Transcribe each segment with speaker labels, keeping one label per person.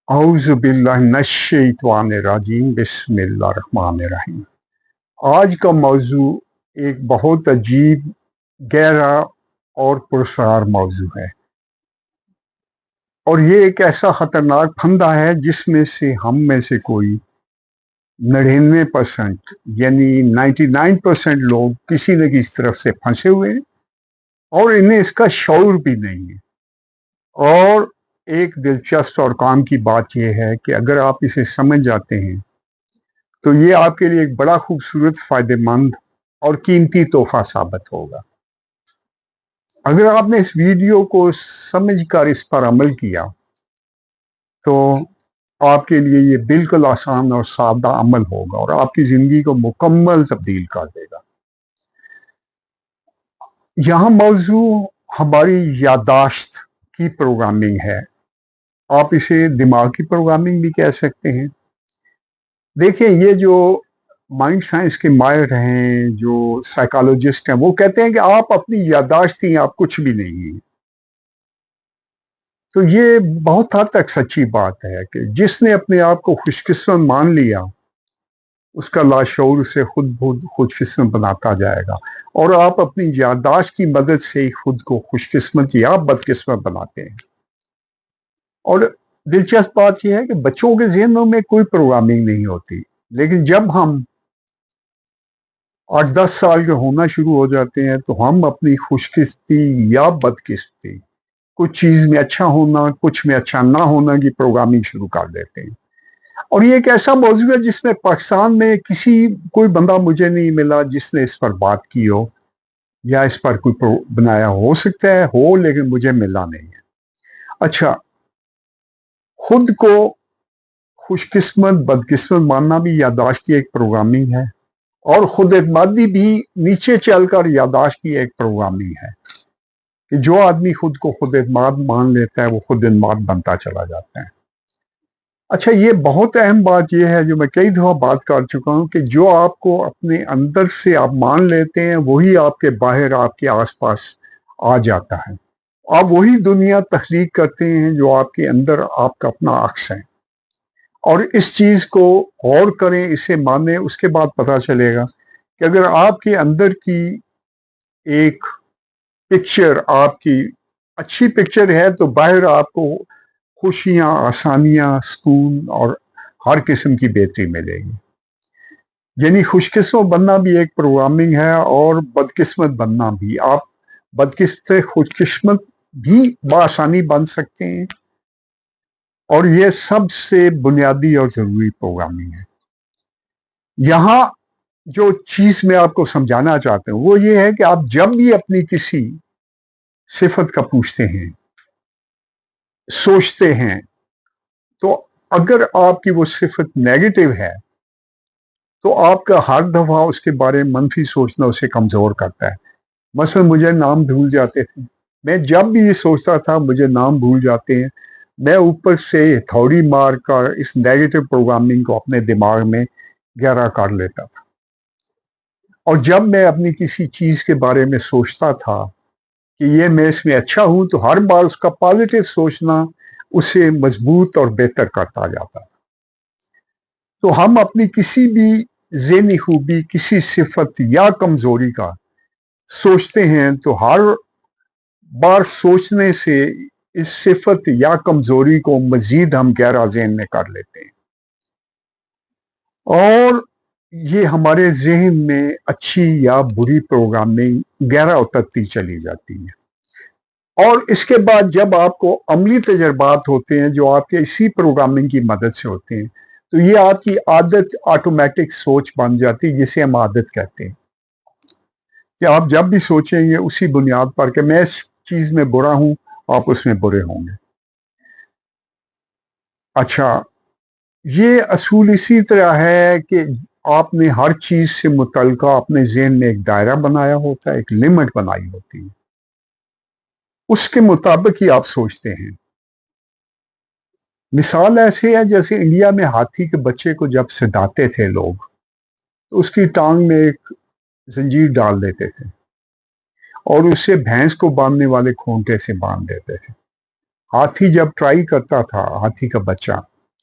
Speaker 1: اعوذ باللہ من الشیطان الرجیم بسم اللہ الرحمن الرحیم۔ آج کا موضوع ایک بہت عجیب، گہرا اور پرسرار موضوع ہے، اور یہ ایک ایسا خطرناک پھندا ہے جس میں سے ہم میں سے کوئی 99% یعنی 99% لوگ کسی نہ کسی طرف سے پھنسے ہوئے ہیں اور انہیں اس کا شعور بھی نہیں ہے۔ اور ایک دلچسپ اور کام کی بات یہ ہے کہ اگر آپ اسے سمجھ جاتے ہیں تو یہ آپ کے لیے ایک بڑا خوبصورت، فائدہ مند اور قیمتی تحفہ ثابت ہوگا۔ اگر آپ نے اس ویڈیو کو سمجھ کر اس پر عمل کیا تو آپ کے لیے یہ بالکل آسان اور سادہ عمل ہوگا اور آپ کی زندگی کو مکمل تبدیل کر دے گا۔ یہاں موضوع ہماری یادداشت کی پروگرامنگ ہے، آپ اسے دماغ کی پروگرامنگ بھی کہہ سکتے ہیں۔ دیکھیں، یہ جو مائنڈ سائنس کے ماہر ہیں، جو سائیکالوجسٹ ہیں، وہ کہتے ہیں کہ آپ اپنی یادداشت ہی آپ کچھ بھی نہیں ہیں۔ تو یہ بہت حد تک سچی بات ہے کہ جس نے اپنے آپ کو خوش قسمت مان لیا، اس کا لاشعور اسے خود بخود خوش قسمت بناتا جائے گا، اور آپ اپنی یادداشت کی مدد سے ہی خود کو خوش قسمت یا بدقسمت بناتے ہیں۔ اور دلچسپ بات یہ ہے کہ بچوں کے ذہنوں میں کوئی پروگرامنگ نہیں ہوتی، لیکن جب ہم 8-10 سال کے ہونا شروع ہو جاتے ہیں تو ہم اپنی خوش قسمتی یا بدقسمتی، کچھ چیز میں اچھا ہونا، کچھ میں اچھا نہ ہونا کی پروگرامنگ شروع کر دیتے ہیں۔ اور یہ ایک ایسا موضوع ہے جس میں پاکستان میں کوئی بندہ مجھے نہیں ملا جس نے اس پر بات کی ہو یا اس پر کوئی بنایا ہو سکتا ہے ہو، لیکن مجھے ملا نہیں ہے۔ اچھا، خود کو خوش قسمت بدقسمت ماننا بھی یادداشت کی ایک پروگرامنگ ہے، اور خود اعتمادی بھی نیچے چل کر یادداشت کی ایک پروگرامنگ ہے کہ جو آدمی خود کو خود اعتماد مان لیتا ہے وہ خود اعتماد بنتا چلا جاتا ہے۔ اچھا، یہ بہت اہم بات یہ ہے جو میں کئی دفعہ بات کر چکا ہوں کہ جو آپ کو اپنے اندر سے آپ مان لیتے ہیں وہی آپ کے باہر، آپ کے آس پاس آ جاتا ہے۔ آپ وہی دنیا تخلیق کرتے ہیں جو آپ کے اندر آپ کا اپنا عکس ہے۔ اور اس چیز کو غور کریں، اسے مانیں، اس کے بعد پتہ چلے گا کہ اگر آپ کے اندر کی ایک پکچر آپ کی اچھی پکچر ہے تو باہر آپ کو خوشیاں، آسانیاں، سکون اور ہر قسم کی بہتری ملے گی۔ یعنی خوش قسمت بننا بھی ایک پروگرامنگ ہے، اور بدقسمت بننا بھی۔ آپ بدقسمت سے خوش قسمت بھی بآسانی بن سکتے ہیں، اور یہ سب سے بنیادی اور ضروری پروگرامنگ ہے۔ یہاں جو چیز میں آپ کو سمجھانا چاہتا ہوں وہ یہ ہے کہ آپ جب بھی اپنی کسی صفت کا پوچھتے ہیں، سوچتے ہیں، تو اگر آپ کی وہ صفت نیگیٹو ہے تو آپ کا ہر دفعہ اس کے بارے میں منفی سوچنا اسے کمزور کرتا ہے۔ مثلا مجھے نام بھول جاتے تھے، میں جب بھی یہ سوچتا تھا مجھے نام بھول جاتے ہیں، میں اوپر سے تھوڑی مار کر اس نیگیٹو پروگرامنگ کو اپنے دماغ میں گہرا کر لیتا تھا۔ اور جب میں اپنی کسی چیز کے بارے میں سوچتا تھا کہ یہ میں اس میں اچھا ہوں، تو ہر بار اس کا پازیٹیو سوچنا اسے مضبوط اور بہتر کرتا جاتا۔ تو ہم اپنی کسی بھی ذہنی خوبی، کسی صفت یا کمزوری کا سوچتے ہیں تو ہر بار سوچنے سے اس صفت یا کمزوری کو مزید ہم گہرا ذہن میں کر لیتے ہیں، اور یہ ہمارے ذہن میں اچھی یا بری پروگرامنگ گہرا اترتی چلی جاتی ہے۔ اور اس کے بعد جب آپ کو عملی تجربات ہوتے ہیں جو آپ کے اسی پروگرامنگ کی مدد سے ہوتے ہیں، تو یہ آپ کی عادت، آٹومیٹک سوچ بن جاتی ہے، جسے ہم عادت کہتے ہیں، کہ آپ جب بھی سوچیں گے اسی بنیاد پر کہ میں اس چیز میں برا ہوں، آپ اس میں برے ہوں گے۔ اچھا، یہ اصول اسی طرح ہے کہ آپ نے ہر چیز سے متعلقہ اپنے ذہن میں ایک دائرہ بنایا ہوتا ہے، ایک لمٹ بنائی ہوتی ہے، اس کے مطابق ہی آپ سوچتے ہیں۔ مثال ایسے ہے جیسے انڈیا میں ہاتھی کے بچے کو جب سداتے تھے لوگ تو اس کی ٹانگ میں ایک زنجیر ڈال دیتے تھے اور اسے بھینس کو باندھنے والے کھونٹے سے باندھ دیتے تھے۔ ہاتھی جب ٹرائی کرتا تھا، ہاتھی کا بچہ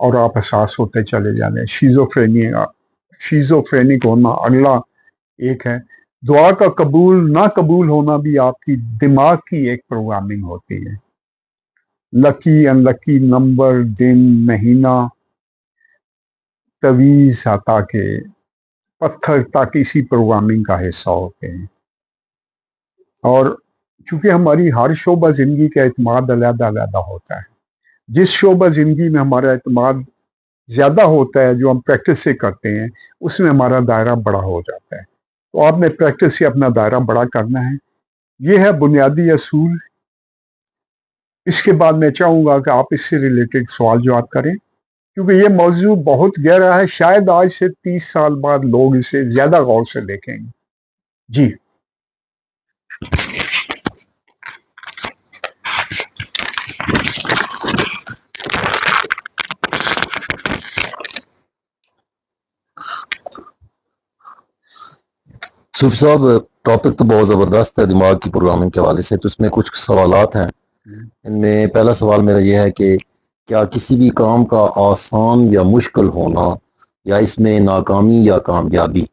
Speaker 1: اور آپ احساس ہوتے چلے جانے. شیزوفرینک ہونا اگلا ایک ہے. دعا کا قبول نہ قبول ہونا بھی آپ کی دماغ کی ایک پروگرامنگ ہوتی ہے. لکی ان لکی نمبر، دن، مہینہ، تویز تاکہ پتھر تاکہ اسی پروگرامنگ کا حصہ ہوتے ہیں. اور چونکہ ہماری ہر شعبہ زندگی کا اعتماد علیحدہ علیحدہ ہوتا ہے. جس شعبہ زندگی میں ہمارا اعتماد زیادہ ہوتا ہے، جو ہم پریکٹس سے کرتے ہیں، اس میں ہمارا دائرہ بڑا ہو جاتا ہے. تو آپ نے پریکٹس سے اپنا دائرہ بڑا کرنا ہے. یہ ہے بنیادی اصول. اس کے بعد میں چاہوں گا کہ آپ اس سے ریلیٹڈ سوال جواب کریں، کیونکہ یہ موضوع بہت گہرا ہے. شاید آج سے 30 سال بعد لوگ اسے زیادہ غور سے دیکھیں گے. جی.
Speaker 2: صوفی صاحب، ٹاپک تو بہت زبردست ہے دماغ کی پروگرامنگ کے حوالے سے. تو اس میں کچھ سوالات ہیں. ان میں پہلا سوال میرا یہ ہے کہ کیا کسی بھی کام کا آسان یا مشکل ہونا، یا اس میں ناکامی یا کامیابی،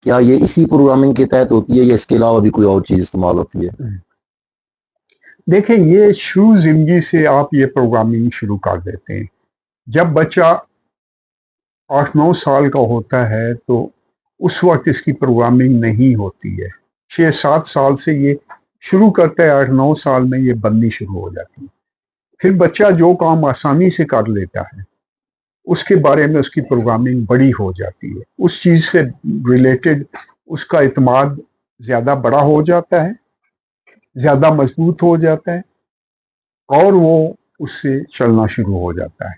Speaker 2: کیا یہ اسی پروگرامنگ کے تحت ہوتی ہے یا اس کے علاوہ بھی کوئی اور چیز استعمال ہوتی ہے؟
Speaker 1: دیکھیں، یہ شروع زندگی سے آپ یہ پروگرامنگ شروع کر دیتے ہیں. جب بچہ 8-9 سال کا ہوتا ہے تو اس وقت اس کی پروگرامنگ نہیں ہوتی ہے. 6-7 سال سے یہ شروع کرتا ہے، 8-9 سال میں یہ بننی شروع ہو جاتی ہے. پھر بچہ جو کام آسانی سے کر لیتا ہے اس کے بارے میں اس کی پروگرامنگ بڑی ہو جاتی ہے. اس چیز سے ریلیٹڈ اس کا اعتماد زیادہ بڑا ہو جاتا ہے، زیادہ مضبوط ہو جاتا ہے، اور وہ اس سے چلنا شروع ہو جاتا ہے.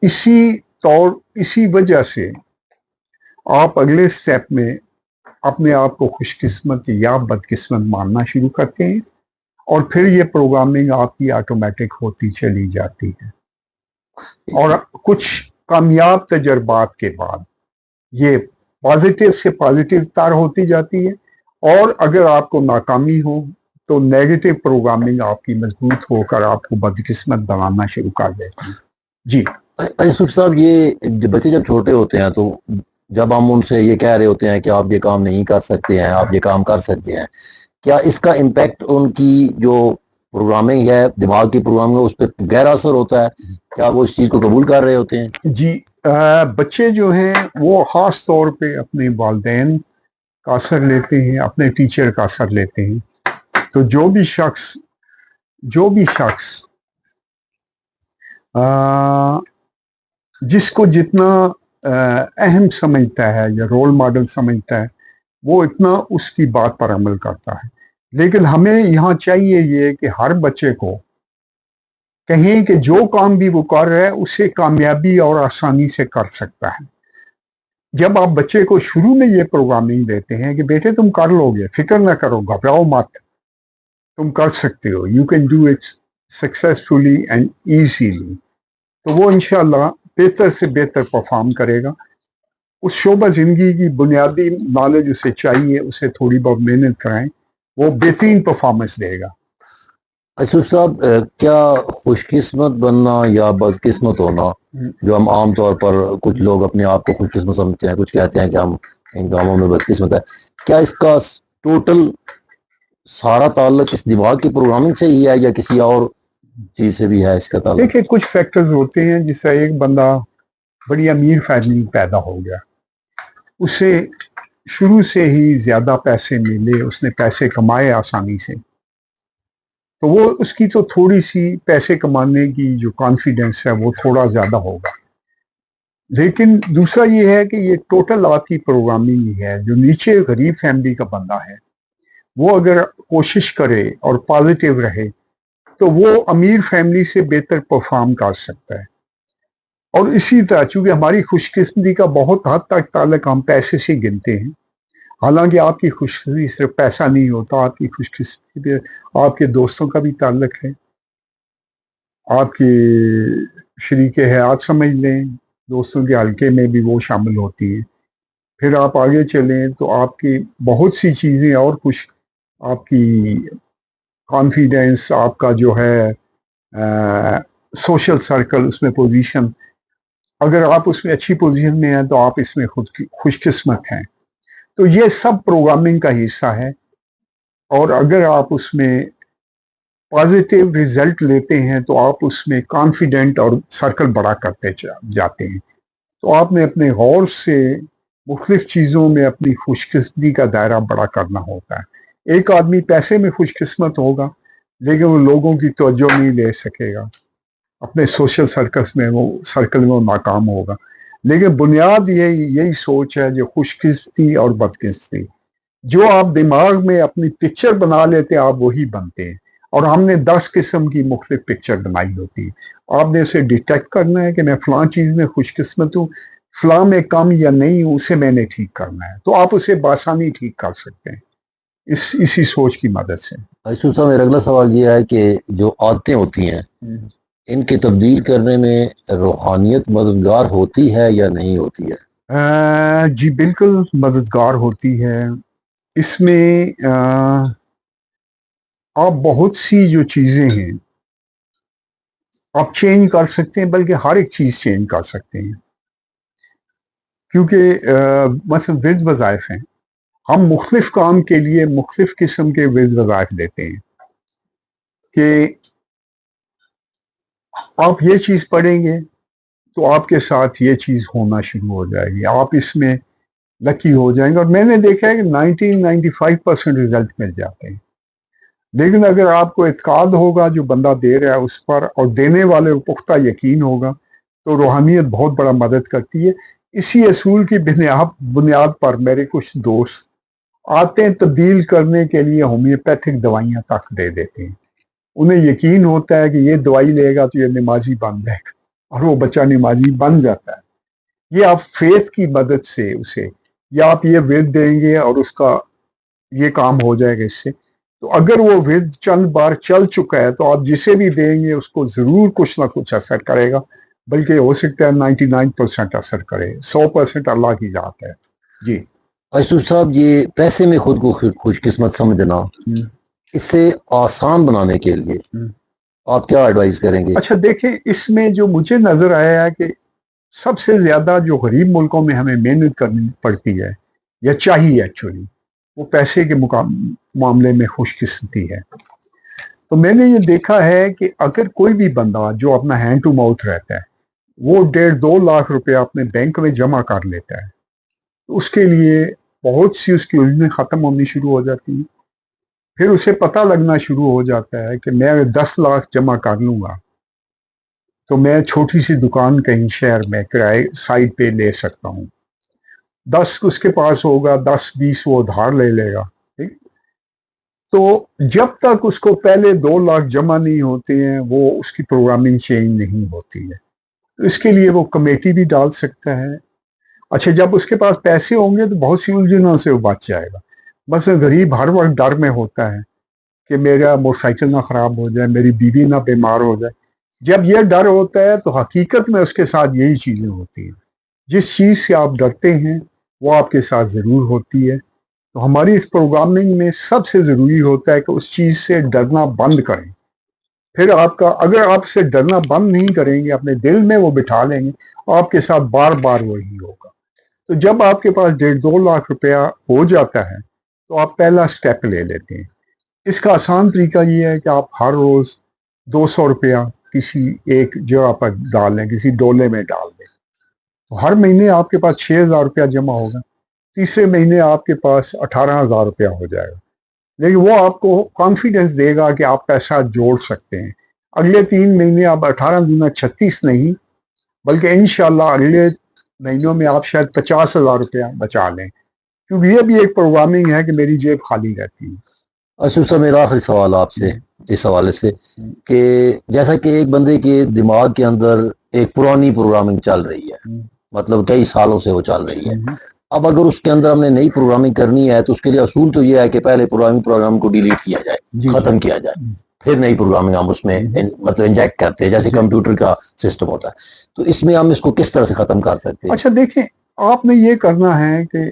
Speaker 1: اسی وجہ سے آپ اگلے سٹیپ میں اپنے آپ کو خوش قسمت یا بدقسمت ماننا شروع کرتے ہیں، اور پھر یہ پروگرامنگ آپ کی آٹومیٹک ہوتی چلی جاتی ہے. اور کچھ کامیاب تجربات کے بعد یہ پازیٹیو سے پازیٹیو تر ہوتی جاتی ہے، اور اگر آپ کو ناکامی ہو تو نیگیٹو پروگرامنگ آپ کی مضبوط ہو کر آپ کو بدقسمت بنانا شروع کر دیتی ہے. جی.
Speaker 2: صوفی صاحب، یہ بچے جب چھوٹے ہوتے ہیں تو جب ہم ان سے یہ کہہ رہے ہوتے ہیں کہ آپ یہ کام نہیں کر سکتے ہیں، آپ یہ کام کر سکتے ہیں، کیا اس کا امپیکٹ ان کی جو پروگرامنگ ہے، دماغ کی پروگرامنگ ہے، اس پہ گہرا اثر ہوتا ہے؟ کیا وہ اس چیز کو قبول کر رہے ہوتے ہیں؟
Speaker 1: جی. بچے جو ہیں وہ خاص طور پہ اپنے والدین کا اثر لیتے ہیں، اپنے ٹیچر کا اثر لیتے ہیں. تو جو بھی شخص جس کو جتنا اہم سمجھتا ہے یا رول ماڈل سمجھتا ہے، وہ اتنا اس کی بات پر عمل کرتا ہے. لیکن ہمیں یہاں چاہیے یہ کہ ہر بچے کو کہیں کہ جو کام بھی وہ کر رہا ہے اسے کامیابی اور آسانی سے کر سکتا ہے. جب آپ بچے کو شروع میں یہ پروگرامنگ دیتے ہیں کہ بیٹے تم کر لو گے، فکر نہ کرو، گھبراؤ مت، تم کر سکتے ہو، you can do it successfully and easily, تو وہ انشاءاللہ بہتر سے بہتر پرفارم کرے گا. اس شعبہ زندگی کی بنیادی نالج اسے چاہیے، اسے تھوڑی بہت محنت کرائیں، وہ بہترین پرفارمنس دے گا.
Speaker 2: صوفی صاحب، کیا خوش قسمت بننا یا بدقسمت ہونا، جو ہم عام طور پر کچھ لوگ اپنے آپ کو خوش قسمت سمجھتے ہیں، کچھ کہتے ہیں کہ ہم ان کاموں میں بدقسمت ہے، کیا اس کا ٹوٹل سارا تعلق اس دماغ کی پروگرامنگ سے ہی ہے یا کسی اور چیز سے بھی ہے اس کا تعلق؟
Speaker 1: دیکھیں، کچھ فیکٹرز ہوتے ہیں. جس طرح ایک بندہ بڑی امیر فیملی پیدا ہو گیا، اسے شروع سے ہی زیادہ پیسے ملے، اس نے پیسے کمائے آسانی سے، تو وہ اس کی تو تھوڑی سی پیسے کمانے کی جو کانفیڈنس ہے وہ تھوڑا زیادہ ہوگا. لیکن دوسرا یہ ہے کہ یہ ٹوٹل آپ کی پروگرامنگ ہی ہے. جو نیچے غریب فیملی کا بندہ ہے، وہ اگر کوشش کرے اور پازیٹیو رہے تو وہ امیر فیملی سے بہتر پرفارم کر سکتا ہے. اور اسی طرح چونکہ ہماری خوش قسمتی کا بہت حد تک تعلق ہم پیسے سے گنتے ہیں، حالانکہ آپ کی خوش قسمتی صرف پیسہ نہیں ہوتا، آپ کی خوش قسمتی آپ کے دوستوں کا بھی تعلق ہے، آپ کی شریک حیات سمجھ لیں، دوستوں کے حلقے میں بھی وہ شامل ہوتی ہیں. پھر آپ آگے چلیں تو آپ کی بہت سی چیزیں اور کچھ، آپ کی کانفیڈنس، آپ کا جو ہے سوشل سرکل، اس میں پوزیشن، اگر آپ اس میں اچھی پوزیشن میں ہیں تو آپ اس میں خود کی خوش قسمت ہیں. تو یہ سب پروگرامنگ کا حصہ ہے، اور اگر آپ اس میں پازیٹیو ریزلٹ لیتے ہیں تو آپ اس میں کانفیڈنٹ اور سرکل بڑا کرتے جاتے ہیں. تو آپ نے اپنے غور سے مختلف چیزوں میں اپنی خوش قسمتی کا دائرہ بڑا کرنا ہوتا ہے. ایک آدمی پیسے میں خوش قسمت ہوگا لیکن وہ لوگوں کی توجہ نہیں لے سکے گا، اپنے سوشل سرکل میں وہ ناکام ہوگا. لیکن بنیاد یہی سوچ ہے جو خوش قسمتی اور بدقسمتی، جو آپ دماغ میں اپنی پکچر بنا لیتے ہیں آپ وہی بنتے ہیں. اور ہم نے 10 قسم کی مختلف پکچر بنائی ہوتی ہے. آپ نے اسے ڈیٹیکٹ کرنا ہے کہ میں فلاں چیز میں خوش قسمت ہوں، فلاں میں کم یا نہیں ہوں، اسے میں نے ٹھیک کرنا ہے. تو آپ اسے بآسانی ٹھیک کر سکتے ہیں اسی سوچ کی مدد سے.
Speaker 2: ایشور صاحب، میرا اگلا سوال یہ ہے کہ جو عادتیں ہوتی ہیں ان کی تبدیل کرنے میں روحانیت مددگار ہوتی ہے یا نہیں ہوتی ہے؟
Speaker 1: جی بالکل مددگار ہوتی ہے. اس میں آپ بہت سی جو چیزیں ہیں آپ چینج کر سکتے ہیں، بلکہ ہر ایک چیز چینج کر سکتے ہیں. کیونکہ مثلا ورد وظائف ہیں، ہم مختلف کام کے لیے مختلف قسم کے ورد وظائف دیتے ہیں کہ آپ یہ چیز پڑھیں گے تو آپ کے ساتھ یہ چیز ہونا شروع ہو جائے گی، آپ اس میں لکی ہو جائیں گے. اور میں نے دیکھا ہے کہ 95% ریزلٹ مل جاتے ہیں. لیکن اگر آپ کو اعتقاد ہوگا جو بندہ دے رہا ہے اس پر، اور دینے والے کو پختہ یقین ہوگا، تو روحانیت بہت بڑا مدد کرتی ہے. اسی اصول کی بنیاد پر میرے کچھ دوست آتے ہیں تبدیل کرنے کے لیے ہومیوپیتھک دوائیاں تک دے دیتے ہیں. انہیں یقین ہوتا ہے کہ یہ دوائی لے گا تو یہ نمازی بن جائے گا، اور وہ بچہ نمازی بن جاتا ہے. یہ آپ فیتھ کی مدد سے اسے، یا آپ یہ ورد دیں گے اور اس کا یہ کام ہو جائے گا اس سے. تو اگر وہ ورد چند بار چل چکا ہے تو آپ جسے بھی دیں گے اس کو ضرور کچھ نہ کچھ اثر کرے گا، بلکہ ہو سکتا ہے 99% اثر کرے، 100% اللہ کی ذات ہے. جی
Speaker 2: ایشور صاحب، یہ پیسے میں خود کو خوش قسمت سمجھنا، اس سے آسان بنانے کے لیے آپ کیا ایڈوائز کریں گے؟
Speaker 1: اچھا دیکھیں، اس میں جو مجھے نظر آیا ہے کہ سب سے زیادہ جو غریب ملکوں میں ہمیں محنت کرنی پڑتی ہے یا چاہیے ایکچولی، وہ پیسے کے معاملے میں خوش قسمتی ہے. تو میں نے یہ دیکھا ہے کہ اگر کوئی بھی بندہ جو اپنا ہینڈ ٹو ماؤتھ رہتا ہے وہ 1.5-2 لاکھ روپیہ اپنے بینک میں جمع کر لیتا ہے، تو اس کے لیے بہت سی اس کی الجھنیں ختم ہونی شروع ہو جاتی ہیں. پھر اسے پتہ لگنا شروع ہو جاتا ہے کہ میں 10 لاکھ جمع کر لوں گا تو میں چھوٹی سی دکان کہیں شہر میں کرائے سائٹ پہ لے سکتا ہوں. 10 اس کے پاس ہوگا، 10-20 وہ ادھار لے لے گا. ٹھیک، تو جب تک اس کو پہلے 2 لاکھ جمع نہیں ہوتے ہیں وہ اس کی پروگرامنگ چینج نہیں ہوتی ہے. تو اس کے لیے وہ کمیٹی بھی ڈال سکتا ہے. اچھا، جب اس کے پاس پیسے ہوں گے تو بہت سی الجھنوں سے وہ بچ جائے گا. بس غریب ہر وقت ڈر میں ہوتا ہے کہ میرا موٹر سائیکل نہ خراب ہو جائے، میری بیوی نہ بیمار ہو جائے. جب یہ ڈر ہوتا ہے تو حقیقت میں اس کے ساتھ یہی چیزیں ہوتی ہیں. جس چیز سے آپ ڈرتے ہیں وہ آپ کے ساتھ ضرور ہوتی ہے. تو ہماری اس پروگرامنگ میں سب سے ضروری ہوتا ہے کہ اس چیز سے ڈرنا بند کریں. پھر اگر آپ سے ڈرنا بند نہیں کریں گے، اپنے دل میں وہ بٹھا لیں گے، آپ کے ساتھ بار بار وہی ہوگا. تو جب آپ کے پاس 1.5-2 لاکھ روپیہ ہو جاتا ہے تو آپ پہلا سٹیپ لے لیتے ہیں. اس کا آسان طریقہ یہ ہے کہ آپ ہر روز 200 روپیہ کسی ایک جگہ پر ڈال لیں، کسی ڈولے میں ڈال دیں. تو ہر مہینے آپ کے پاس 6,000 روپیہ جمع ہوگا. تیسرے مہینے آپ کے پاس 18,000 روپیہ ہو جائے گا. لیکن وہ آپ کو کانفیڈنس دے گا کہ آپ پیسہ جوڑ سکتے ہیں. اگلے 3 مہینے آپ 18 دنا 36 نہیں، بلکہ انشاءاللہ اگلے مہینوں میں آپ شاید 50,000 روپیہ بچا لیں، کیونکہ یہ بھی ایک پروگرامنگ ہے کہ میری جیب خالی رہتی ہے.
Speaker 2: ایشور صاحب، میرا آخری سوال آپ سے اس حوالے سے کہ جیسا کہ ایک بندے کے دماغ کے اندر ایک پرانی پروگرامنگ چل رہی ہے، مطلب کئی سالوں سے وہ چل رہی ہے، اب اگر اس کے اندر ہم نے نئی پروگرامنگ کرنی ہے تو اس کے لیے اصول تو یہ ہے کہ پہلے پرانی پروگرام کو ڈیلیٹ کیا جائے، ختم کیا جائے، پھر نئی پروگرامنگ ہم اس میں مطلب انجیکٹ کرتے ہیں، جیسے کمپیوٹر کا سسٹم ہوتا ہے. تو اس میں ہم اس کو کس طرح سے ختم کر سکتے ہیں؟
Speaker 1: اچھا دیکھیں، آپ نے یہ کرنا ہے کہ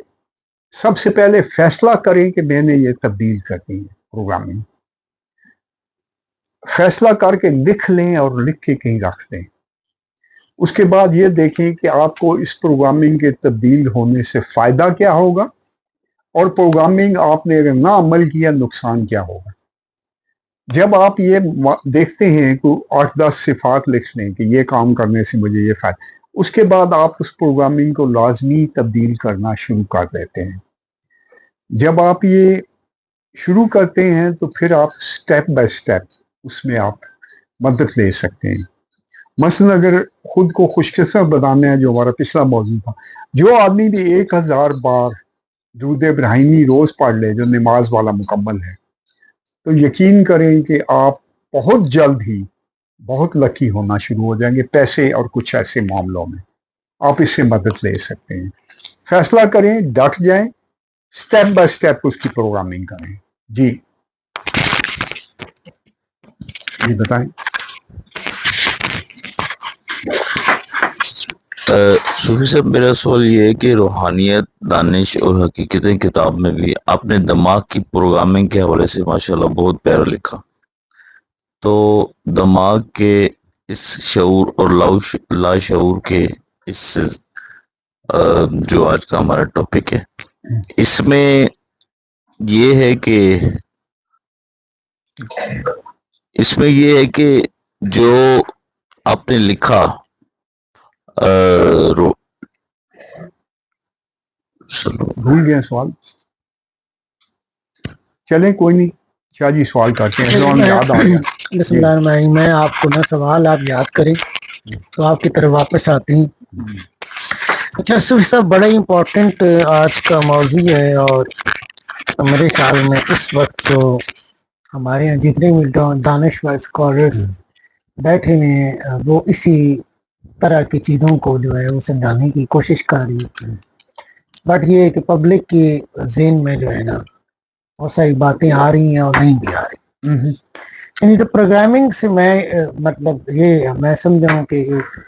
Speaker 1: سب سے پہلے فیصلہ کریں کہ میں نے یہ تبدیل کرنی ہے پروگرامنگ. فیصلہ کر کے لکھ لیں اور لکھ کے کہیں رکھ دیں. اس کے بعد یہ دیکھیں کہ آپ کو اس پروگرامنگ کے تبدیل ہونے سے فائدہ کیا ہوگا، اور پروگرامنگ آپ نے اگر نہ عمل کیا نقصان کیا ہوگا۔ جب آپ یہ دیکھتے ہیں کہ 8-10 صفات لکھ لیں کہ یہ کام کرنے سے مجھے یہ فائدہ، اس کے بعد آپ اس پروگرامنگ کو لازمی تبدیل کرنا شروع کر دیتے ہیں۔ جب آپ یہ شروع کرتے ہیں تو پھر آپ سٹیپ بائی سٹیپ اس میں آپ مدد لے سکتے ہیں۔ مثلا اگر خود کو خوش قسمت بنانا ہے، جو ہمارا پچھلا موضوع تھا، جو آدمی بھی 1000 بار درود ابراہیمی روز پڑھ لے جو نماز والا مکمل ہے، تو یقین کریں کہ آپ بہت جلد ہی بہت لکی ہونا شروع ہو جائیں گے پیسے اور کچھ ایسے معاملوں میں۔ آپ اس سے مدد لے سکتے ہیں۔ فیصلہ کریں، ڈٹ جائیں، سٹیپ بائی سٹیپ اس کی پروگرامنگ کریں۔ جی جی بتائیں۔
Speaker 3: صوفی صاحب، میرا سوال یہ ہے کہ روحانیت، دانش اور حقیقتیں کتاب میں بھی آپ نے دماغ کی پروگرامنگ کے حوالے سے ماشاءاللہ بہت پیارا لکھا، تو دماغ کے اس شعور اور لاشعور کے اس جو آج کا ہمارا ٹاپک ہے، اس میں یہ ہے کہ جو آپ نے لکھا
Speaker 1: بھول گئے سوال، چلیں کوئی نہیں، شاہ جی سوال کرتے ہیں، یاد آ گیا۔
Speaker 4: بسم اللہ الرحمن الرحیم۔ میں آپ کو نہ سوال آپ یاد کریں تو آپ کی طرف واپس آتے ہیں۔ اچھا صوفی صاحب، بڑا ہی امپورٹنٹ آج کا موضوع ہے، اور میرے خیال میں اس وقت جو ہمارے یہاں جتنے بھی دانشور اسکالرس بیٹھے ہوئے ہیں وہ اسی طرح کی چیزوں کو جو ہے وہ سمجھانے کی کوشش کر رہی ہے، بٹ یہ ہے کہ پبلک کی ذہن میں جو ہے نا بہت ساری باتیں آ رہی ہیں اور نہیں بھی آ رہی۔ یعنی تو پروگرامنگ سے میں مطلب یہ میں سمجھا ہوں کہ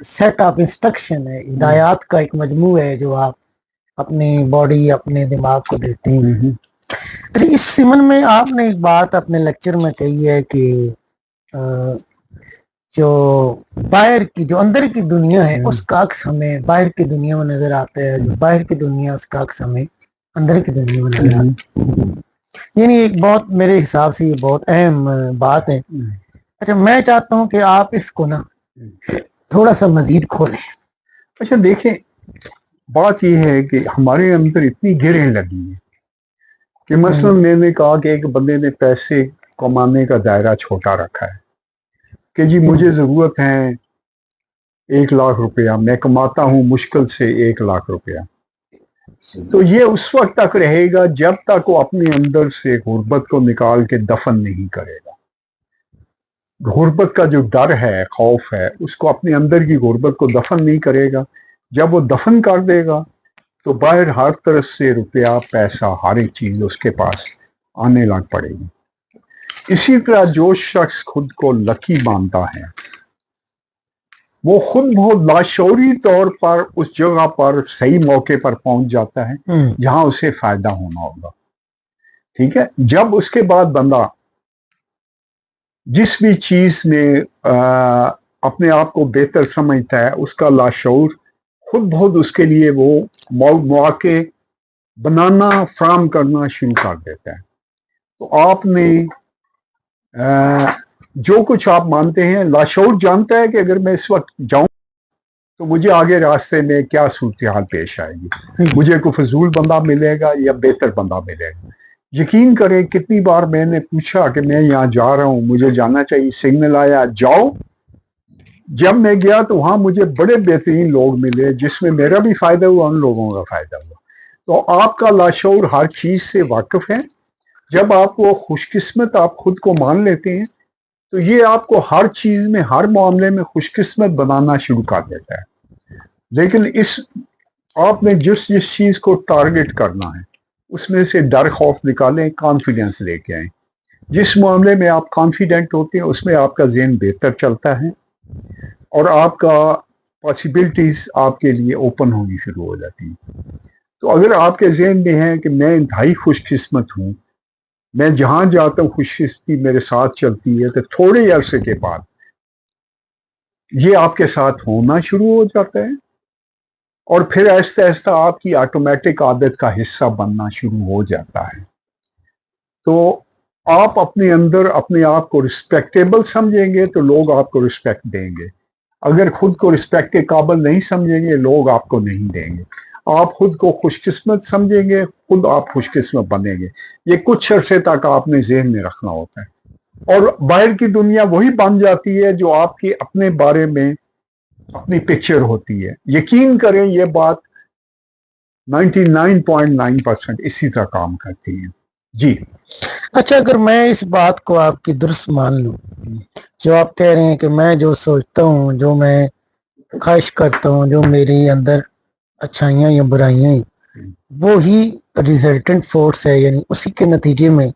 Speaker 4: سیٹ آف انسٹرکشن ہے، ہدایات کا ایک مجموعہ ہے جو آپ اپنے باڈی اپنے دماغ کو دیتے ہیں۔ اس سمن میں آپ نے ایک بات اپنے لیکچر میں کہی ہے کہ جو باہر کی جو اندر کی دنیا ہے اس کا عکس ہمیں باہر کی دنیا میں نظر آتا ہے، جو باہر کی دنیا اس کا عکس ہمیں اندر کی دنیا میں نظر آتا ہے۔ یعنی ایک بہت میرے حساب سے یہ بہت اہم بات ہے۔ اچھا میں چاہتا ہوں کہ آپ اس کو نا تھوڑا سا مزید کھولیں۔
Speaker 1: اچھا دیکھیں، بات یہ ہے کہ ہمارے اندر اتنی گرہیں لگی ہیں کہ مثلا میں نے کہا کہ ایک بندے نے پیسے کمانے کا دائرہ چھوٹا رکھا ہے کہ جی مجھے ضرورت ہے 1,00,000 روپیہ، میں کماتا ہوں مشکل سے 1,00,000 روپیہ، تو یہ اس وقت تک رہے گا جب تک وہ اپنے اندر سے غربت کو نکال کے دفن نہیں کرے گا۔ غربت کا جو ڈر ہے، خوف ہے، اس کو اپنے اندر کی غربت کو دفن نہیں کرے گا۔ جب وہ دفن کر دے گا تو باہر ہر طرف سے روپیہ، پیسہ، ہر ایک چیز اس کے پاس آنے لگ پڑے گی۔ اسی طرح جو شخص خود کو لکی مانتا ہے وہ خود بہت لاشعوری طور پر اس جگہ پر صحیح موقع پر پہنچ جاتا ہے جہاں اسے فائدہ ہونا ہوگا۔ ٹھیک ہے، جب اس کے بعد بندہ جس بھی چیز میں اپنے آپ کو بہتر سمجھتا ہے، اس کا لاشعور خود بہت اس کے لیے وہ مواقع بنانا، فراہم کرنا شروع کر دیتا ہے۔ تو آپ نے جو کچھ آپ مانتے ہیں، لاشعور جانتا ہے کہ اگر میں اس وقت جاؤں تو مجھے آگے راستے میں کیا صورتحال پیش آئے گی، مجھے کوئی فضول بندہ ملے گا یا بہتر بندہ ملے گا۔ یقین کریں کتنی بار میں نے پوچھا کہ میں یہاں جا رہا ہوں، مجھے جانا چاہیے، سگنل آیا جاؤ، جب میں گیا تو وہاں مجھے بڑے بہترین لوگ ملے جس میں میرا بھی فائدہ ہوا، ان لوگوں کا فائدہ ہوا۔ تو آپ کا لاشعور ہر چیز سے واقف ہے۔ جب آپ کو خوش قسمت آپ خود کو مان لیتے ہیں تو یہ آپ کو ہر چیز میں، ہر معاملے میں خوش قسمت بنانا شروع کر دیتا ہے۔ لیکن آپ نے جس چیز کو ٹارگٹ کرنا ہے اس میں سے ڈر خوف نکالیں، کانفیڈنس لے کے آئیں۔ جس معاملے میں آپ کانفیڈنٹ ہوتے ہیں اس میں آپ کا ذہن بہتر چلتا ہے اور آپ کا پاسبلٹیز آپ کے لیے اوپن ہونی شروع ہو جاتی ہیں۔ تو اگر آپ کے ذہن میں ہے کہ میں انتہائی خوش قسمت ہوں، میں جہاں جاتا ہوں خوش قسمتی میرے ساتھ چلتی ہے، تو تھوڑے عرصے کے بعد یہ آپ کے ساتھ ہونا شروع ہو جاتا ہے اور پھر آہستہ آہستہ آپ کی آٹومیٹک عادت کا حصہ بننا شروع ہو جاتا ہے. تو آپ اپنے اندر اپنے آپ کو رسپیکٹیبل سمجھیں گے تو لوگ آپ کو رسپیکٹ دیں گے. اگر خود کو رسپیکٹ کے قابل نہیں سمجھیں گے لوگ آپ کو نہیں دیں گے. آپ خود کو خوش قسمت سمجھیں گے خود آپ خوش قسمت بنیں گے. یہ کچھ عرصے تک آپ نے ذہن میں رکھنا ہوتا ہے اور باہر کی دنیا وہی بن جاتی ہے جو آپ کے اپنے بارے میں اپنی پکچر ہوتی ہے. یقین کریں یہ بات 99.9% اسی طرح کام کرتی ہے. جی
Speaker 4: اچھا، اگر میں اس بات کو آپ کی درست مان لوں، جو آپ کہہ رہے ہیں کہ میں جو سوچتا ہوں، جو میں خواہش کرتا ہوں، جو میری اندر اچھائیاں یا برائیاں ہیں، وہی ریزلٹنٹ فورس ہے، یعنی اسی کے نتیجے میں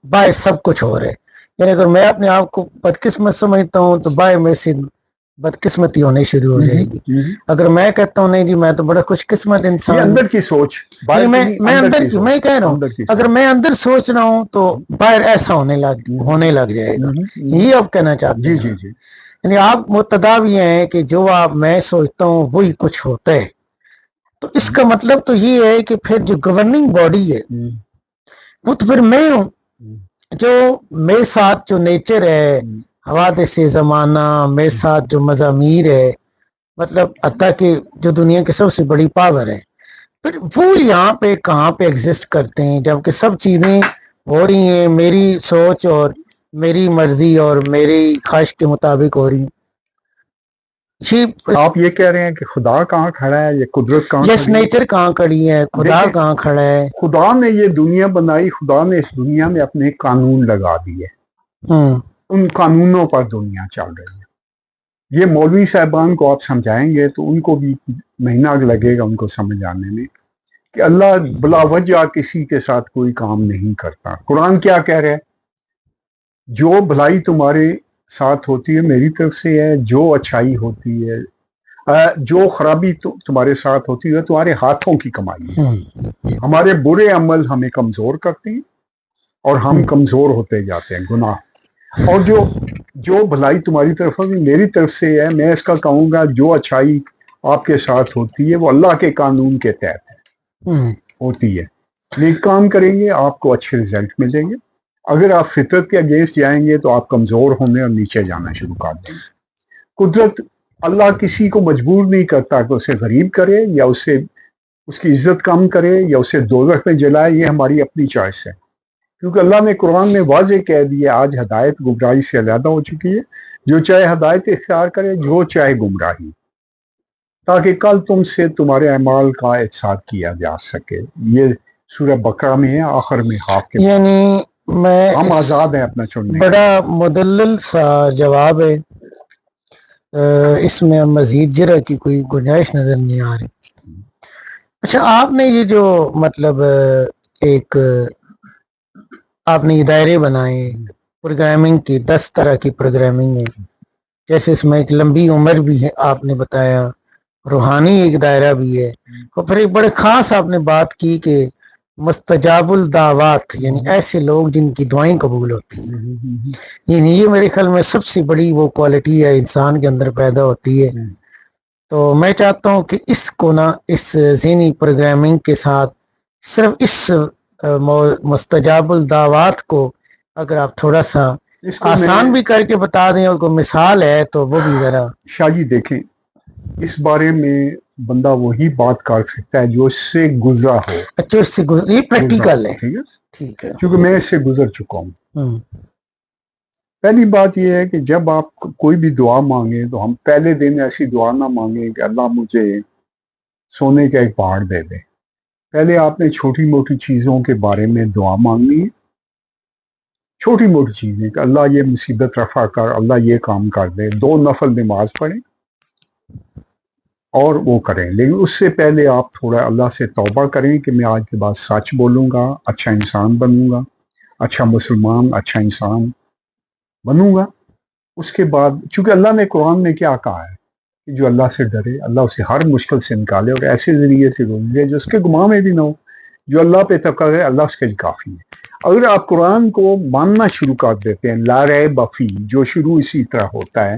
Speaker 4: باہر سب کچھ ہو رہا ہے. یعنی اگر میں اپنے آپ کو بدقسمت سمجھتا ہوں تو باہر میں سے بدقسمتی ہونے شروع ہو جائے گی. اگر میں کہتا ہوں نہیں جی میں تو بڑا خوش قسمت
Speaker 1: یہ
Speaker 4: انسان
Speaker 1: اندر کی سوچ باہر کی نہیں،
Speaker 4: میں اندر کی
Speaker 1: سوچ.
Speaker 4: میں کہہ رہا ہوں،
Speaker 1: اندر کی
Speaker 4: اگر
Speaker 1: سوچ.
Speaker 4: میں اندر سوچ رہا ہوں تو باہر ایسا ہونے لگ جائے گا. یہ آپ کہنا چاہتے
Speaker 1: جی
Speaker 4: ہیں؟
Speaker 1: جی جی
Speaker 4: یعنی آپ متدا بھی ہیں کہ جو آپ میں سوچتا ہوں وہی کچھ ہوتا ہے. تو اس کا مطلب تو یہ ہے کہ پھر جو گورننگ باڈی ہے وہ تو پھر میں ہوں. جو میرے ساتھ جو نیچر ہے، حوادث زمانہ، میرے ساتھ جو مضامیر ہے، مطلب حتیٰ کہ جو دنیا کی سب سے بڑی پاور ہے، پھر وہ یہاں پہ کہاں پہ ایگزسٹ کرتے ہیں جبکہ سب چیزیں ہو رہی ہیں میری سوچ اور میری مرضی اور میری خواہش کے مطابق ہو رہی ہیں.
Speaker 1: آپ یہ کہہ رہے ہیں کہ خدا کہاں کھڑا ہے، یہ قدرت کہاں
Speaker 4: یس،
Speaker 1: کھڑی ہے؟
Speaker 4: نیچر کہاں کھڑی ہے، خدا
Speaker 1: دیکھیں،
Speaker 4: کہاں کھڑا ہے.
Speaker 1: خدا نے یہ دنیا بنائی، خدا نے اس دنیا میں اپنے قانون لگا دیے. ان قانونوں پر دنیا چل رہی ہے. یہ مولوی صاحبان کو آپ سمجھائیں گے تو ان کو بھی مہینہ لگے گا ان کو سمجھ آنے میں کہ اللہ بلا وجہ کسی کے ساتھ کوئی کام نہیں کرتا. قرآن کیا کہہ رہا ہے؟ جو بھلائی تمہارے ساتھ ہوتی ہے میری طرف سے ہے، جو اچھائی ہوتی ہے، جو خرابی تمہارے ساتھ ہوتی ہے تمہارے ہاتھوں کی کمائی ہے. ہمارے برے عمل ہمیں کمزور کرتے ہیں اور ہم کمزور ہوتے جاتے ہیں گناہ. اور جو بھلائی تمہاری طرف ہوگی میری طرف سے ہے. میں اس کا کہوں گا جو اچھائی آپ کے ساتھ ہوتی ہے وہ اللہ کے قانون کے تحت ہوتی ہے. نیک کام کریں گے آپ کو اچھے رزلٹ ملیں گے. اگر آپ فطرت کے اگینسٹ جائیں گے تو آپ کمزور ہونے اور نیچے جانا شروع کر دیں گے. قدرت اللہ کسی کو مجبور نہیں کرتا کہ اسے غریب کرے یا اس کی عزت کم کرے یا اسے دوزخ میں جلائے. یہ ہماری اپنی چوائس ہے کیونکہ اللہ نے قرآن میں واضح کہہ دیا آج ہدایت گمراہی سے علیحدہ ہو چکی ہے. جو چاہے ہدایت اختیار کرے، جو چاہے گمراہی، تاکہ کل تم سے تمہارے اعمال کا احساس کیا جا سکے. یہ سورہ بقرہ میں ہے، آخر میں ہاف کے.
Speaker 4: یعنی میں
Speaker 1: ہم آزاد ہیں اپنا چننے کا.
Speaker 4: بڑا مدلل سا جواب ہے، اس میں مزید جرح کی کوئی گنجائش نظر نہیں آ رہی. اچھا، آپ نے یہ جو مطلب ایک آپ نے یہ دائرے بنائے پروگرامنگ کی، 10 طرح کی پروگرامنگ ہے، جیسے اس میں ایک لمبی عمر بھی ہے آپ نے بتایا، روحانی ایک دائرہ بھی ہے، اور پھر ایک بڑے خاص آپ نے بات کی کہ مستجاب الدعوات، یعنی ایسے لوگ جن کی دعائیں قبول ہوتی ہیں. یعنی یہ میرے خیال میں سب سے بڑی وہ کوالٹی ہے انسان کے اندر پیدا ہوتی ہے. تو میں چاہتا ہوں کہ اس کو نا اس ذہنی پروگرامنگ کے ساتھ صرف اس مستجاب الدعوات کو اگر آپ تھوڑا سا
Speaker 1: اس کو
Speaker 4: آسان بھی کر کے بتا دیں اور کوئی مثال ہے تو وہ بھی ذرا.
Speaker 1: شاہ جی دیکھیں، اس بارے میں بندہ وہی بات کر سکتا ہے جو اس سے گزرا ہو.
Speaker 4: اچھا، اس سے یہ پریکٹیکل ہے.
Speaker 1: ٹھیک ہے،
Speaker 4: ٹھیک ہے.
Speaker 1: کیونکہ میں اس سے گزر چکا ہوں. پہلی بات یہ ہے کہ جب آپ کوئی بھی دعا مانگیں تو ہم پہلے دن ایسی دعا نہ مانگیں کہ اللہ مجھے سونے کا ایک پہاڑ دے دے. پہلے آپ نے چھوٹی موٹی چیزوں کے بارے میں دعا مانگنی ہے. چھوٹی موٹی چیزیں کہ اللہ یہ مصیبت رفع کر، اللہ یہ کام کر دے. 2 نفل نماز پڑھیں اور وہ کریں. لیکن اس سے پہلے آپ تھوڑا اللہ سے توبہ کریں کہ میں آج کے بعد سچ بولوں گا، اچھا انسان بنوں گا، اچھا مسلمان، اچھا انسان بنوں گا. اس کے بعد چونکہ اللہ نے قرآن میں کیا کہا ہے کہ جو اللہ سے ڈرے اللہ اسے ہر مشکل سے نکالے اور ایسے ذریعے سے گزرے جو اس کے گماں میں بھی نہ ہو. جو اللہ پہ توکل ہے اللہ اس کے لیے کافی ہے. اگر آپ قرآن کو ماننا شروع کر دیتے ہیں لا ریب فیہ، جو شروع اسی طرح ہوتا ہے،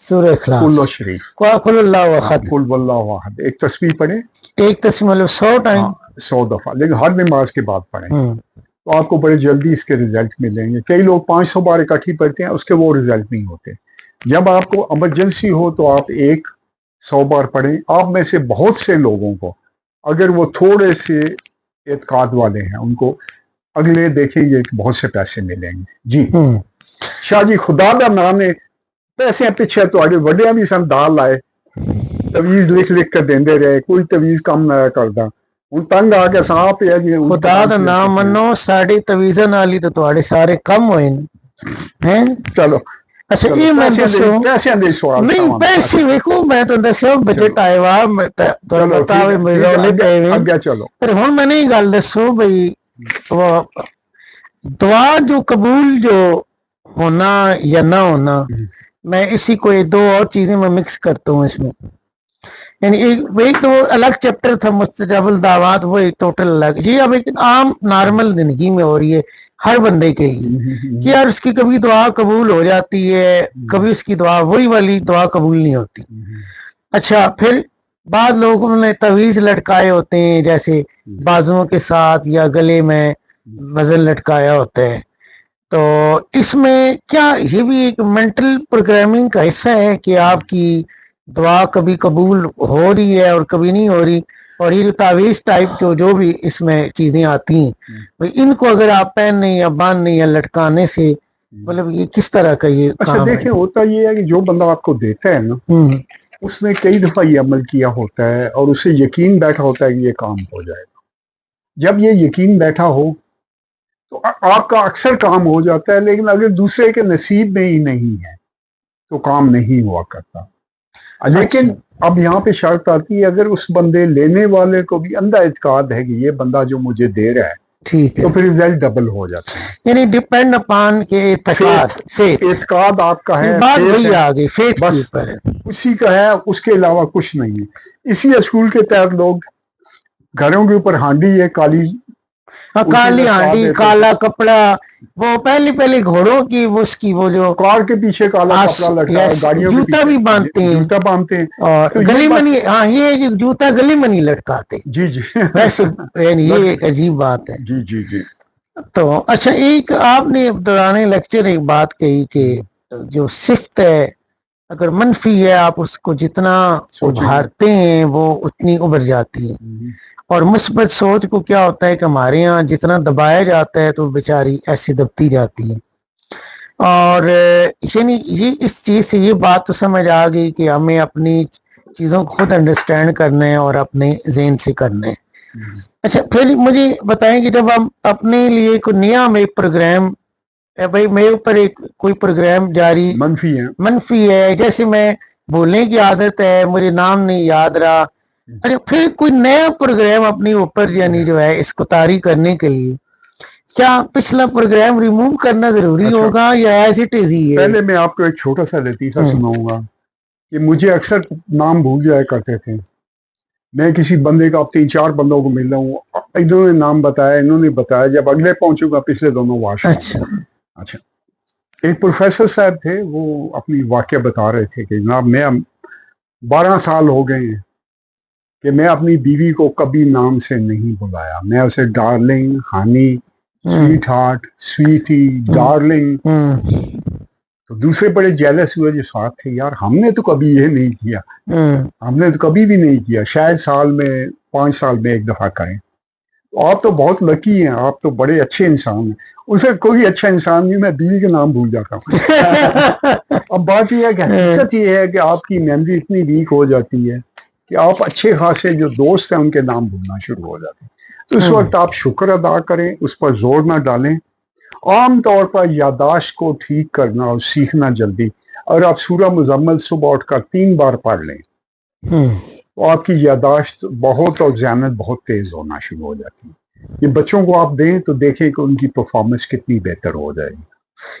Speaker 4: سورہ اخلاص
Speaker 1: کل شریف،
Speaker 4: قل اللہ احد،
Speaker 1: قل واللہ احد، ایک تسبیح پڑھیں
Speaker 4: ایک تسبیح مطلب 100 ٹائم.
Speaker 1: 100 دفعہ، لیکن ہر نماز کے بعد پڑھیں
Speaker 4: ہوں.
Speaker 1: تو آپ کو بڑے جلدی اس کے رزلٹ ملیں گے. کئی لوگ 500 بار اکٹھی پڑھتے ہیں، اس کے وہ رزلٹ نہیں ہوتے. جب آپ کو ایمرجنسی ہو تو آپ 100 بار پڑھیں. آپ میں سے بہت سے لوگوں کو اگر وہ تھوڑے سے اعتقاد والے ہیں ان کو اگلے دیکھیں گے کہ بہت سے پیسے ملیں گے. جی
Speaker 4: ہوں.
Speaker 1: شاہ جی خدا دا نام ہے پیسے پیچھے تو وڈیا بھی سن دال لائے تویز لکھ لکھ کر دیندے رہے، کوئی تویز کم نہ کردا. ہوں تنگ آ کے ساں پیا جی
Speaker 4: خدا دا نام منو ساڑی تویزن والی تو تواڈے سارے کم ہوئے ہیں.
Speaker 1: چلو
Speaker 4: اچھا یہ میں دسو
Speaker 1: پیسے دے سوال
Speaker 4: نہیں پیسے ویکو میں تو دسیا بجٹ آئے وا تو پتا ہوئے میرے رولے پے ہوئے
Speaker 1: اگے چلو.
Speaker 4: پر ہن میں نے گل دسو بھئی دعا جو قبول جو ہونا یا نہ ہونا، میں اسی کو دو اور چیزیں میں مکس کرتا ہوں اس میں. یعنی ایک تو الگ چیپٹر تھا مستجاب الدعوات، وہ ایک ٹوٹل الگ. یہ اب ایک عام نارمل زندگی میں ہو رہی ہے ہر بندے کے لیے کہ یار اس کی کبھی دعا قبول ہو جاتی ہے، کبھی اس کی دعا وہی والی دعا قبول نہیں ہوتی. اچھا پھر بعض لوگوں نے تویز لٹکائے ہوتے ہیں جیسے بازوؤں کے ساتھ یا گلے میں وزن لٹکایا ہوتا ہے، تو اس میں کیا یہ بھی ایک مینٹل پروگرامنگ کا حصہ ہے کہ آپ کی دعا کبھی قبول ہو رہی ہے اور کبھی نہیں ہو رہی؟ اور یہ جو تعویذ ٹائپ جو بھی اس میں چیزیں آتی ہیں ان کو اگر آپ پہننے یا باندھنے یا لٹکانے سے مطلب یہ کس طرح کا یہ
Speaker 1: اچھا
Speaker 4: کام
Speaker 1: دیکھیں ہوتا یہ ہے کہ جو بندہ آپ کو دیتا ہے نا
Speaker 4: ہے؟
Speaker 1: اس نے کئی دفعہ یہ عمل کیا ہوتا ہے اور اسے یقین بیٹھا ہوتا ہے کہ یہ کام ہو جائے گا. جب یہ یقین بیٹھا ہو تو آپ کا اکثر کام ہو جاتا ہے، لیکن اگر دوسرے کے نصیب میں ہی نہیں ہے تو کام نہیں ہوا کرتا. لیکن اب یہاں پہ شرط آتی ہے اگر اس بندے لینے والے کو بھی اندھا اعتقاد ہے کہ یہ بندہ جو مجھے دے رہا ہے
Speaker 4: ٹھیک ہے،
Speaker 1: تو پھر رزلٹ ڈبل ہو جاتا ہے.
Speaker 4: یعنی ڈپینڈ اپان کے اعتقاد، فیتھ،
Speaker 1: اعتقاد آپ کا ہے،
Speaker 4: بات
Speaker 1: faith
Speaker 4: وہی
Speaker 1: ہے،
Speaker 4: آ گئی فیتھ کے
Speaker 1: بس
Speaker 4: اوپر ہے.
Speaker 1: اسی کا ہے، اس کے علاوہ کچھ نہیں ہے. اسی اصول کے تحت لوگ گھروں کے اوپر ہانڈی ہے کالی
Speaker 4: کالی
Speaker 1: لٹکا
Speaker 4: ہانڈی،
Speaker 1: دیتے
Speaker 4: کالا کپڑا، وہ پہلی گھوڑوں کی اس کی وہ جو
Speaker 1: کار کے پیچھے کالا کپڑا لٹکا، گاڑیوں کے
Speaker 4: جوتا
Speaker 1: پیچھے
Speaker 4: بھی باندھتے ہیں
Speaker 1: جوتا باندھتے ہیں.
Speaker 4: اور
Speaker 1: تو یہ
Speaker 4: گلی میں
Speaker 1: بس
Speaker 4: نہیں، ہاں یہ جوتا گلی میں نہیں لٹکاتے
Speaker 1: جی جی
Speaker 4: ویسے. یعنی یہ ایک عجیب بات ہے.
Speaker 1: جی جی جی
Speaker 4: تو اچھا ایک آپ نے دوران لیکچر ایک بات کہی کہ جو صفت ہے اگر منفی ہے آپ اس کو جتنا ابھارتے ہیں وہ اتنی ابھر جاتی ہے، اور مثبت سوچ کو کیا ہوتا ہے کہ ہمارے یہاں جتنا دبایا جاتا ہے تو بیچاری ایسی دبتی جاتی ہے. اور یعنی یہ اس چیز سے یہ بات تو سمجھ آ گئی کہ ہمیں اپنی چیزوں کو خود انڈرسٹینڈ کرنا ہے اور اپنے ذہن سے کرنا ہے. اچھا پھر مجھے بتائیں کہ جب ہم اپنے لیے کوئی نیا میں پروگرام بھائی میرے اوپر ایک کوئی پروگرام جاری منفی ہے، جیسے میں بولنے کی عادت ہے، مجھے نام نہیں یاد رہا، اچھا پھر کوئی نیا پروگرام اپنے اوپر یعنی جو ہے اس کو طاری کرنے کے لیے کیا پچھلا پروگرام ریموو کرنا ضروری ہوگا یا ایز اٹ از ہی ہے؟
Speaker 1: پہلے میں آپ کو ایک چھوٹا سا لطیفہ سناؤں گا کہ مجھے اکثر نام بھول جایا کرتے تھے. میں کسی بندے کا 3-4 بندوں کو مل رہا ہوں، انہوں نے نام بتایا، انہوں نے بتایا، جب اگلے پہنچوں گا پچھلے دونوں واش. اچھا ایک پروفیسر صاحب تھے، وہ اپنی واقعہ بتا رہے تھے کہ جناب میں 12 سال ہو گئے ہیں کہ میں اپنی بیوی کو کبھی نام سے نہیں بلایا. میں اسے darling, honey, sweetheart, sweetie, darling. تو دوسرے بڑے جیلس ہوئے جو ساتھ تھے، یار ہم نے تو کبھی یہ نہیں کیا، ہم نے تو کبھی بھی نہیں کیا، شاید سال میں 5 سال میں ایک دفعہ کریں. آپ تو بہت لکی ہیں، آپ تو بڑے اچھے انسان ہیں. اسے کوئی اچھا انسان نہیں، میں بیوی کے نام بھول جاتا ہوں. اب بات یہ ہے کہ حقیقت یہ ہے کہ آپ کی میموری اتنی ویک ہو جاتی ہے کہ آپ اچھے خاصے جو دوست ہیں ان کے نام بھولنا شروع ہو جاتے ہیں. تو اس وقت آپ شکر ادا کریں، اس پر زور نہ ڈالیں. عام طور پر یاداشت کو ٹھیک کرنا اور سیکھنا جلدی، اور آپ سورہ مزمل صبح اٹھ کر 3 بار پڑھ لیں تو آپ کی یاداشت بہت اور ذہانت بہت تیز ہونا شروع ہو جاتی ہے. یہ بچوں کو آپ دیں تو دیکھیں کہ ان کی پرفارمنس کتنی بہتر ہو جائے گی.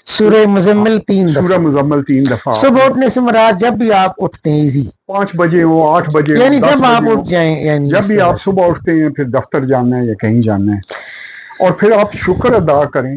Speaker 4: سورہ مزمل 3 دفعہ،
Speaker 1: سورہ مزمل 3 دفعہ
Speaker 4: صبح اٹھنے سے مراد جب بھی آپ اٹھتے ہیں، ایزی
Speaker 1: 5 بجے ہو، 8 بجے ہو،
Speaker 4: یعنی
Speaker 1: 10
Speaker 4: جب آپ
Speaker 1: بجے ہو،
Speaker 4: اٹھ جائیں، یعنی
Speaker 1: جب بھی آپ صبح اٹھتے ہیں، پھر دفتر جانا ہے یا کہیں جانا ہے، اور پھر آپ شکر ادا کریں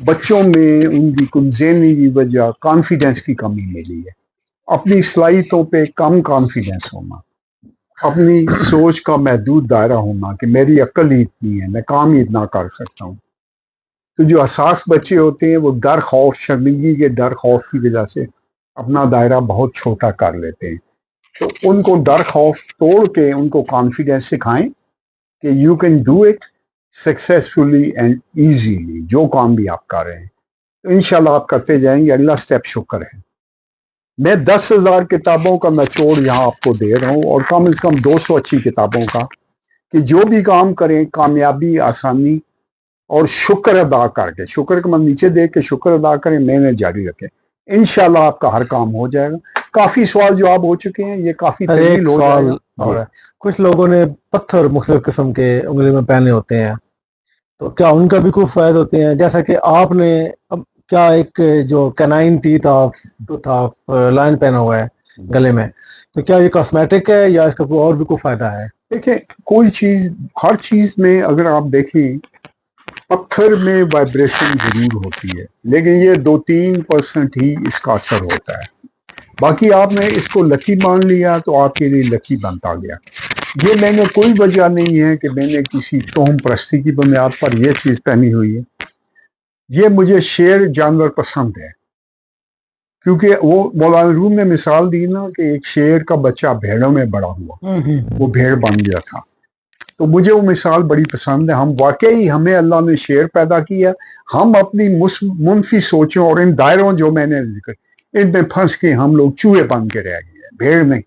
Speaker 1: بچوں میں ان کی کچھ ذہنی کی وجہ کانفیڈنس کی کمی ملی ہے. اپنی صلاحیتوں پہ کم کانفیڈنس ہونا، اپنی سوچ کا محدود دائرہ ہونا کہ میری عقل ہی اتنی ہے، میں کام ہی اتنا کر سکتا ہوں. تو جو حساس بچے ہوتے ہیں وہ ڈر خوف، شرمندگی کے ڈر خوف کی وجہ سے اپنا دائرہ بہت چھوٹا کر لیتے ہیں. تو ان کو ڈر خوف توڑ کے ان کو کانفیڈنس سکھائیں کہ you can do it successfully and easily. جو کام بھی آپ کر رہے ہیں تو انشاءاللہ آپ کرتے جائیں گے. اللہ سٹیپ شکر ہے. میں 10,000 کتابوں کا نچوڑ یہاں آپ کو دے رہا ہوں، اور کم از کم 200 اچھی کتابوں کا، کہ جو بھی کام کریں کامیابی، آسانی اور شکر ادا کر کے، شکر کا من نیچے دے کے شکر ادا کریں، محنت جاری رکھیں. انشاءاللہ آپ کا ہر کام ہو جائے گا. کافی سوال جواب ہو چکے ہیں، یہ کافی
Speaker 4: سر،
Speaker 1: طویل
Speaker 4: ایک
Speaker 1: ہو
Speaker 4: سوال
Speaker 1: جائے گا.
Speaker 4: اور ہے، کچھ لوگوں نے پتھر مختلف قسم کے انگلی میں پہنے ہوتے ہیں، تو کیا ان کا بھی کوئی فائدہ ہوتے ہیں؟ جیسا کہ آپ نے اب کیا ایک جو کینائن ٹیتھ آف لائن پہنا ہوا ہے گلے میں، تو کیا یہ کاسمیٹک ہے یا اس کا کوئی اور بھی کوئی فائدہ ہے؟
Speaker 1: دیکھیں، کوئی چیز، ہر چیز میں اگر آپ دیکھیں، پتھر میں وائبریشن ضرور ہوتی ہے، لیکن یہ 2-3% ہی اس کا اثر ہوتا ہے. باقی آپ نے اس کو لکی مان لیا تو آپ کے لیے لکی بنتا گیا. یہ میں نے کوئی وجہ نہیں ہے کہ میں نے کسی توہم پرستی کی بنیاد پر یہ چیز پہنی ہوئی ہے. یہ مجھے شیر جانور پسند ہے، کیونکہ وہ مولانا روم نے مثال دی نا کہ ایک شیر کا بچہ بھیڑوں میں بڑا ہوا، وہ بھیڑ بن گیا تھا. تو مجھے وہ مثال بڑی پسند ہے. ہم واقعی، ہمیں اللہ نے شیر پیدا کیا، ہم اپنی منفی سوچوں اور ان دائروں جو میں نے ذکر ان میں پھنس کے ہم لوگ چوہے بن کے رہ گئے، بھیڑ نہیں.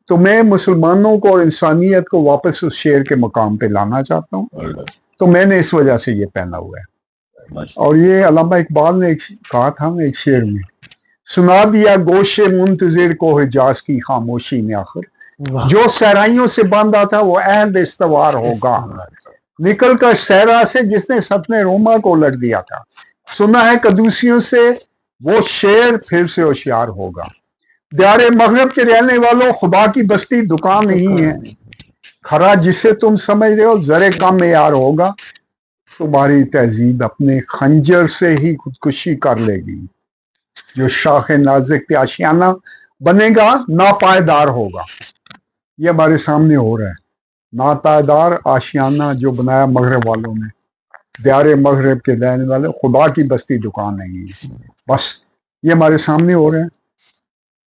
Speaker 1: تو میں مسلمانوں کو اور انسانیت کو واپس اس شیر کے مقام پہ لانا چاہتا ہوں، تو میں نے اس وجہ سے یہ پہنا ہوا ہے. اور یہ علامہ اقبال نے ایک کہا تھا نا ایک شعر میں، سنا دیا گوش منتظر کو حجاز کی خاموشی نے آخر، جو صحرائیوں سے باندھا تھا وہ اہل استوار ہوگا، نکل کر صحرا سے جس نے سپنے روما کو لٹ دیا تھا. سنا ہے قدوسیوں سے وہ شیر پھر سے ہوشیار ہوگا. دیار مغرب کے رہنے والوں، خدا کی بستی دکان نہیں ہے، کھرا جسے تم سمجھ رہے ہو زرے کم معیار ہوگا. تمہاری تہذیب اپنے خنجر سے ہی خودکشی کر لے گی. جو شاخ نازک پہ آشیانہ بنے گا ناپائیدار ہوگا. یہ ہمارے سامنے ہو رہا ہے. ناپائیدار آشیانہ جو بنایا مغرب والوں نے، دیار مغرب کے رہنے والے، خدا کی بستی دکان نہیں ہے. بس یہ ہمارے سامنے ہو رہے ہیں.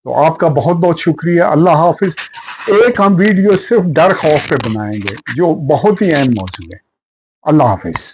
Speaker 1: تو آپ کا بہت بہت شکریہ. اللہ حافظ. ایک ہم ویڈیو صرف ڈر خوف پہ بنائیں گے جو بہت ہی اہم موضوع ہے. اللہ حافظ.